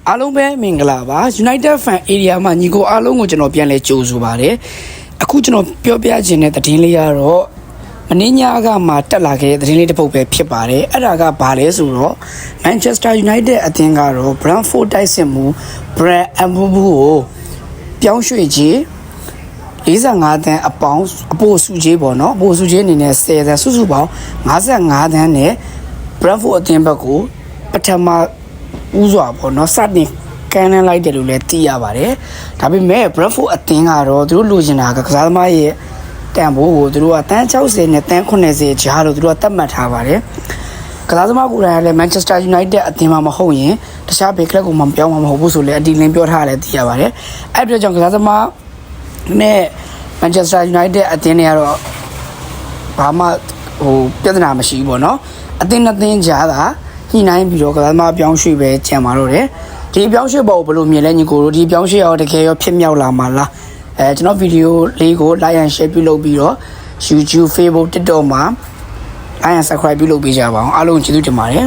အားလုံးပဲမင်္ဂလာပါ United Fan Area မှာညီကိုအားလုံးကိုကျွန်တော်ပြန်လဲကြိုဆိုပါတယ်အခုကျွန်တော်ပြောပြခြင်းတဲ့သတင်းလေးကတော့မင်းညာကမှတက်လာခဲ့တဲ့သတင်းလေးတစ်ပုဒ်ပဲဖြစ်ပါတယ်အဲ့ဒါကဘာလဲဆိုတော့ Manchester United အသင်းကတော့ Brentford တိုက်စစ်မှု Brent Mbeumo ကိုပြောင်းရွှေ့ခြင်း45တန်းအပိုစုကြီးပေါ့နော်အပိုစုကြီးအနေနဲ့10တန်းစုစုပေါင်း55တန်းနဲ့ Brentford အသင်းဘက်ကိုပထမဦးစွာပေါ့နော်စတင်ကန်နှန်းလိုက်တယ်လို့လည်းသိရပါတယ်ဒါပေမဲ့ Brentford အသင်းကတော့သူတို့လိုချင်တာကစားသမားရဲ့တန်ဖိုးကိုသူတို့ကတန်း60နဲ့တန်း80ကြားလို့သူတို့ကသတ်မှတ်ထားပါတယ်ကစားသမားကိုယ်တိုင်လည်း Manchester United အသင်းမှာမဟုတ်ရင်တခြားဘယ်ကလပ်ကိုမှပြောင်းမှာမဟုတ်ဘူးဆိုလည်းအတီလင်းပြောထားတယ်သိရပါတယ်အဲ့ဒီကြောင့်ကစားသမားနဲ့ Manchester United အသင်းတွေကတော့ဘာမှပြဿနာမရှိဘူးပေါ့နော်အသင်းနှစ်သင်းကြားတာညှိနှိုင်းပြီးတော့ကစားသမားပြောင်းရွှေ့ပဲကြံပါတော့တယ်ဒီပြောင်းရွှေ့ပေါ်ဘယ်လိုမြင်လဲညီကိုတို့ဒီပြောင်းရွှေ့ရောတကယ်ရောဖြစ်မြောက်လာမှာလားကျွန်တော်ဗီဒီယိုလေးကို like and share ပြုလုပ်ပြီးတော့ YouTube Facebook TikTok မှာ like and subscribe ပြုလုပ်ပေးကြပါအောင်အားလုံးကျေးဇူးတင်ပါတယ်